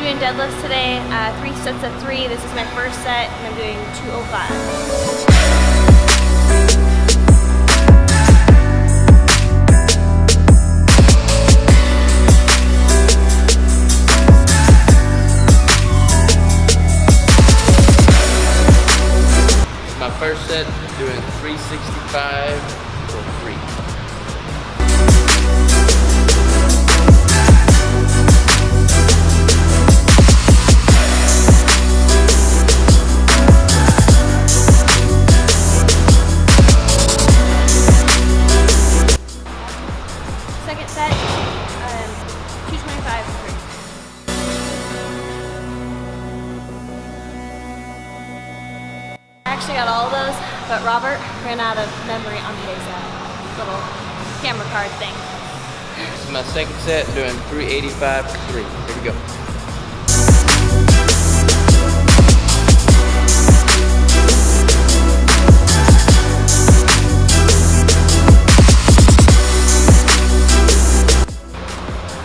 doing deadlifts today, 3 sets of 3. This is my first set, and I'm doing 205. My first set, doing 365 for 3. Second set, 225 for 3. I actually got all of those, but Robert ran out of memory on his little camera card thing. This is my second set, doing 385 for 3. Here we go.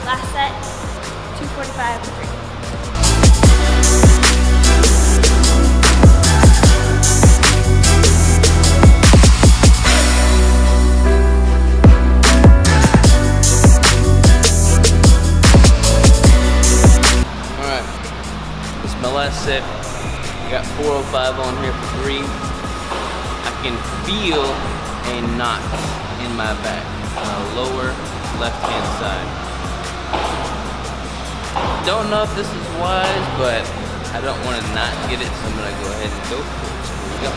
Last set, 245 for 3. My last set, I got 405 on here for 3. I can feel a knot in my back, my lower left-hand side. Don't know if this is wise, but I don't want to not get it, so I'm going to go ahead and go for it. So here we go.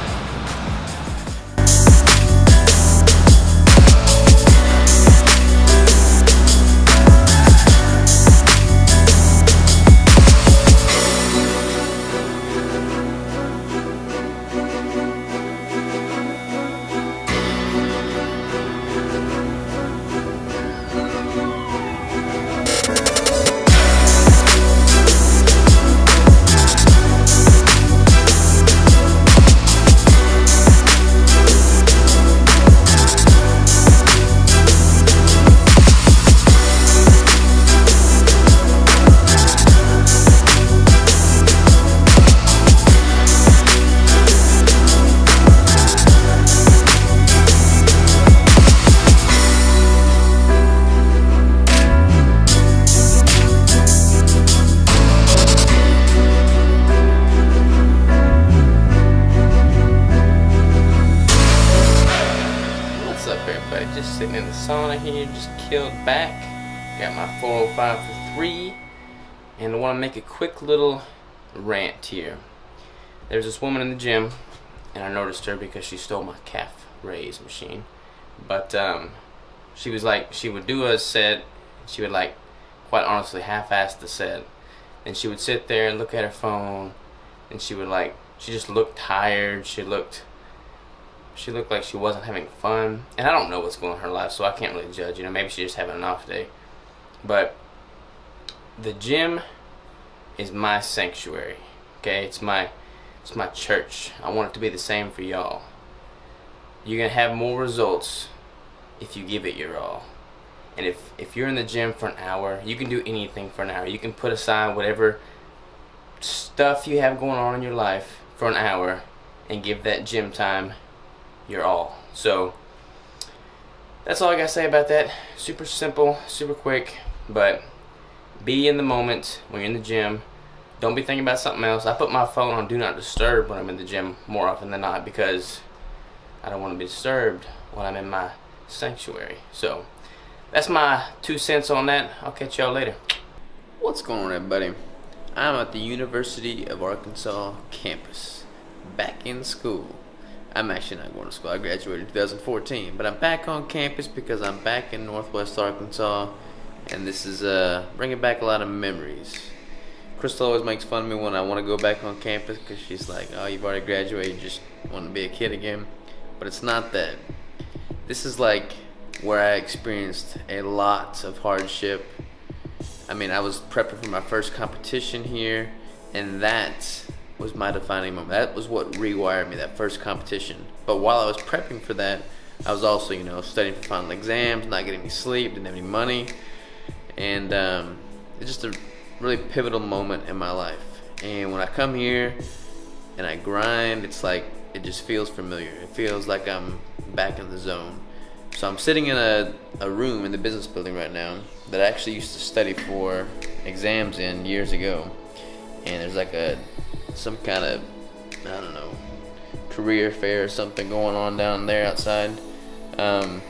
Just sitting in the sauna here, just killed back. Got my 405 for 3, and I want to make a quick little rant here. There's this woman in the gym, and I noticed her because she stole my calf raise machine. But she was like, she would do a set, she would like, quite honestly, half-ass the set, and she would sit there and look at her phone, and she would like, she just looked tired. She looked like she wasn't having fun, and I don't know what's going on in her life, so I can't really judge. You know, maybe she's just having an off day. But the gym is my sanctuary. Okay, it's my church. I want it to be the same for y'all. You're gonna have more results if you give it your all. And if you're in the gym for an hour, you can do anything for an hour. You can put aside whatever stuff you have going on in your life for an hour and give that gym time your all. So that's all I gotta say about that. Super simple, super quick, but be in the moment when you're in the gym. Don't be thinking about something else. I put my phone on do not disturb when I'm in the gym more often than not because I don't want to be disturbed when I'm in my sanctuary. So that's my 2 cents on that. I'll catch y'all later. What's going on, everybody? I'm at the University of Arkansas campus, back in school. I'm actually not going to school. I graduated in 2014, but I'm back on campus because I'm back in Northwest Arkansas, and this is bringing back a lot of memories. Crystal always makes fun of me when I want to go back on campus because she's like, "Oh, you've already graduated, you just want to be a kid again." But it's not that. This is like where I experienced a lot of hardship. I mean, I was prepping for my first competition here, and that was my defining moment. That was what rewired me, that first competition. But while I was prepping for that, I was also, studying for final exams, not getting any sleep, didn't have any money, and it's just a really pivotal moment in my life. And when I come here and I grind, it's like it just feels familiar. It feels like I'm back in the zone. So I'm sitting in a room in the business building right now that I actually used to study for exams in years ago. And there's like some kind of, I don't know, career fair or something going on down there outside. I'm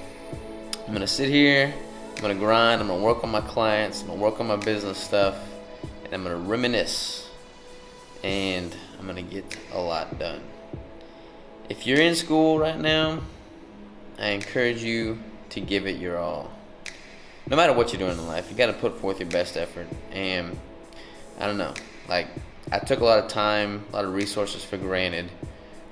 gonna sit here, I'm gonna grind, I'm gonna work on my clients, I'm gonna work on my business stuff, and I'm gonna reminisce, and I'm gonna get a lot done. If you're in school right now, I encourage you to give it your all. No matter what you're doing in life, you gotta put forth your best effort. And I don't know, like, I took a lot of time, a lot of resources for granted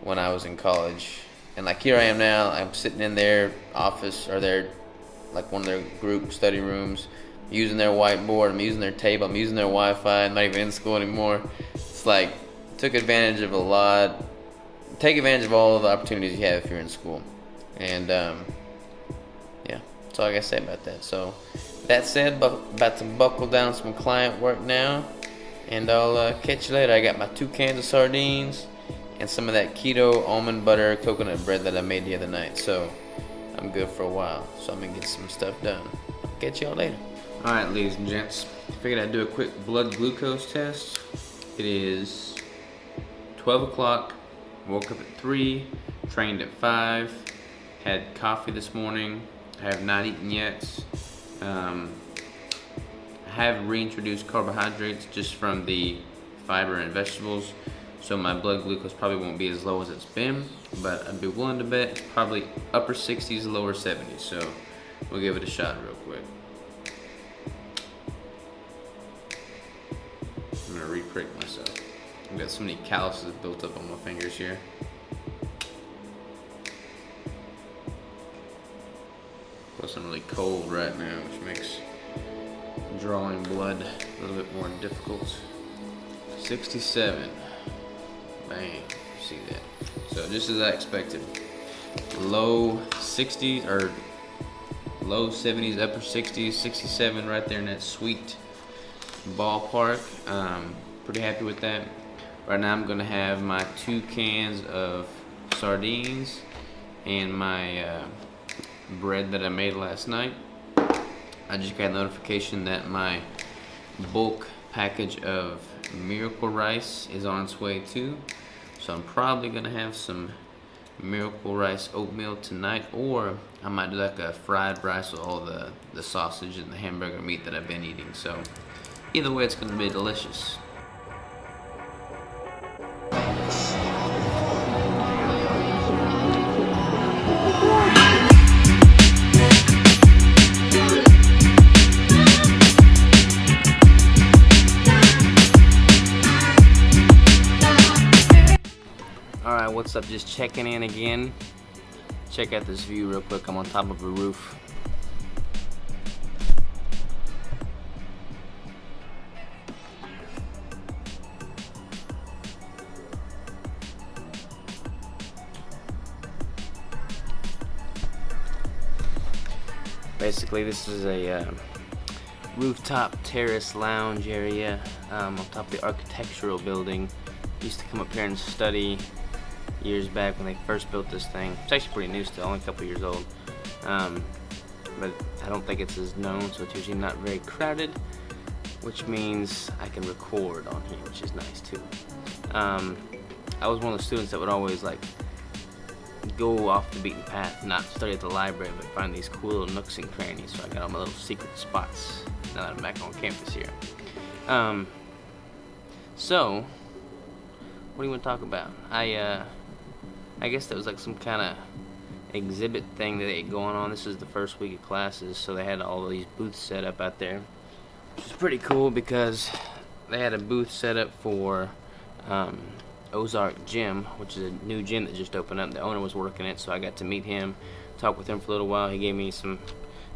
when I was in college. And like, here I am now, I'm sitting in their office, or their, like, one of their group study rooms, using their whiteboard, I'm using their table, I'm using their Wi-Fi, I'm not even in school anymore. It's like, take advantage of all the opportunities you have if you're in school. And yeah, that's all I gotta say about that. So that said, about to buckle down some client work now, and I'll catch you later. I got my 2 cans of sardines and some of that keto almond butter coconut bread that I made the other night. So I'm good for a while. So I'm gonna get some stuff done. Catch y'all later. Alright, ladies and gents, figured I'd do a quick blood glucose test. It is 12 o'clock, woke up at 3, trained at 5, had coffee this morning. I have not eaten yet. I have reintroduced carbohydrates just from the fiber and vegetables, so my blood glucose probably won't be as low as it's been, but I'd be willing to bet it's probably upper 60s, lower 70s, so we'll give it a shot real quick. I'm gonna re-prick myself. I've got so many calluses built up on my fingers here. Plus I'm really cold right now, which makes drawing blood a little bit more difficult. 67. Bang, see that. So just as I expected. Low 60s, or low 70s, upper 60s, 67, right there in that sweet ballpark. Pretty happy with that. Right now I'm gonna have my 2 cans of sardines and my bread that I made last night. I just got a notification that my bulk package of Miracle Rice is on its way too. So I'm probably gonna have some Miracle Rice oatmeal tonight, or I might do like a fried rice with all the sausage and the hamburger meat that I've been eating. So either way, it's gonna be delicious. Alright, what's up? Just checking in again. Check out this view real quick. I'm on top of a roof. Basically, this is a rooftop terrace lounge area on top of the architectural building. Used to come up here and study years back when they first built this thing. It's actually pretty new still, only a couple years old. But I don't think it's as known, so it's usually not very crowded, which means I can record on here, which is nice too. I was one of the students that would always like go off the beaten path, not study at the library, but find these cool little nooks and crannies. So I got all my little secret spots now that I'm back on campus here. So what do you want to talk about? I guess that was like some kind of exhibit thing that they had going on. This is the first week of classes, so they had all of these booths set up out there, which is pretty cool because they had a booth set up for Ozark Gym, which is a new gym that just opened up. The owner was working it, so I got to meet him, talk with him for a little while. He gave me some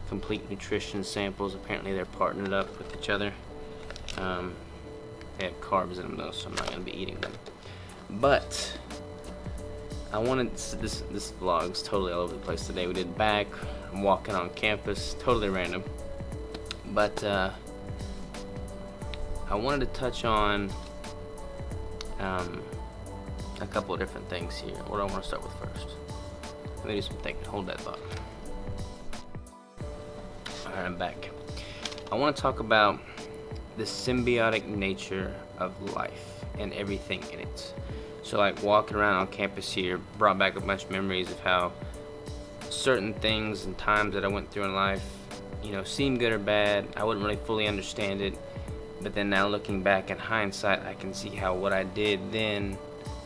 complete nutrition samples. Apparently they're partnered up with each other. They have carbs in them though, so I'm not going to be eating them. But I wanted this vlog's totally all over the place today. We did back, I'm walking on campus, totally random. But I I wanted to touch on a couple of different things here. What do I want to start with first? Let me do some thinking. Hold that thought. Alright, I'm back. I want to talk about the symbiotic nature of life and everything in it. So like walking around on campus here brought back a bunch of memories of how certain things and times that I went through in life, you know, seemed good or bad. I wouldn't really fully understand it. But then now looking back in hindsight, I can see how what I did then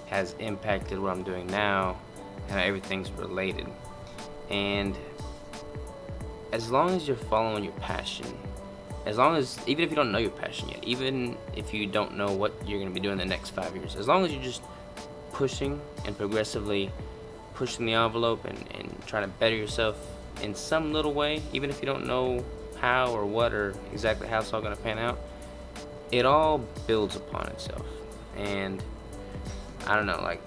has impacted what I'm doing now, and how everything's related. And as long as you're following your passion, even if you don't know your passion yet, even if you don't know what you're going to be doing the next 5 years, as long as you're just pushing and progressively pushing the envelope and trying to better yourself in some little way, even if you don't know how or what or exactly how it's all going to pan out, it all builds upon itself. And I don't know, like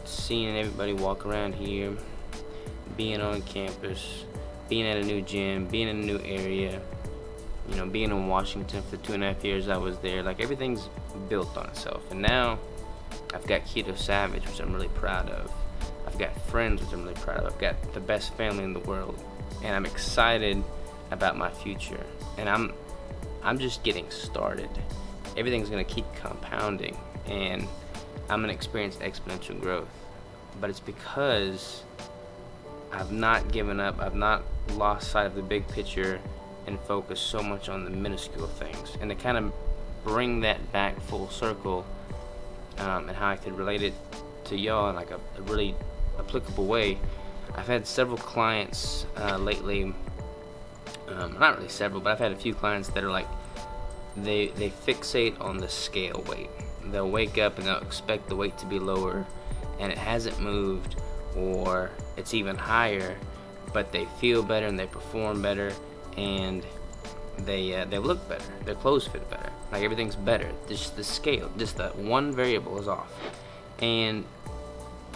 seeing everybody walk around here, being on campus, being at a new gym, being in a new area, you know, being in Washington for the 2.5 years I was there, like everything's built on itself. And now I've got Keto Savage, which I'm really proud of. I've got friends, which I'm really proud of. I've got the best family in the world, and I'm excited about my future. And I'm just getting started. Everything's gonna keep compounding, and I'm gonna experience exponential growth. But it's because I've not given up. I've not lost sight of the big picture and focused so much on the minuscule things. And to kind of bring that back full circle, and how I could relate it to y'all in like a really applicable way, I've had several clients lately. Not really several, but I've had a few clients that are like, they fixate on the scale weight. They'll wake up and they'll expect the weight to be lower, and it hasn't moved, or it's even higher, but they feel better and they perform better, and they look better. Their clothes fit better. Like everything's better. Just the scale, just that one variable is off. And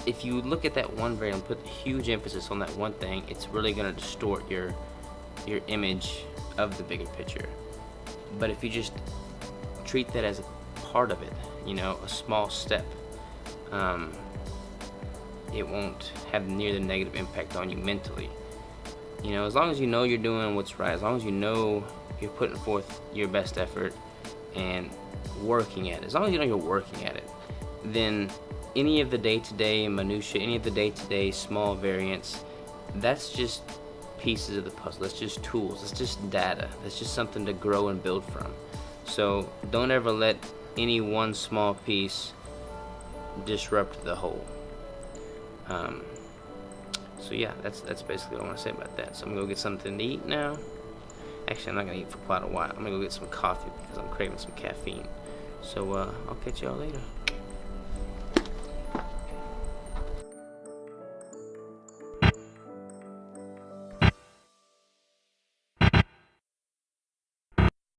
if you look at that one variable and put huge emphasis on that one thing, it's really going to distort your image of the bigger picture. But if you just treat that as a part of it, you know, a small step, it won't have near the negative impact on you mentally. You know, as long as you know you're doing what's right, as long as you know you're putting forth your best effort and working at it, as long as you know you're working at it, then any of the day-to-day minutia, any of the day-to-day small variants, that's just pieces of the puzzle. That's just tools. That's just data. That's just something to grow and build from. So don't ever let any one small piece disrupt the whole. So yeah, that's basically what I want to say about that. So I'm gonna go get something to eat now. Actually, I'm not gonna eat for quite a while. I'm gonna go get some coffee because I'm craving some caffeine. So I'll catch y'all later.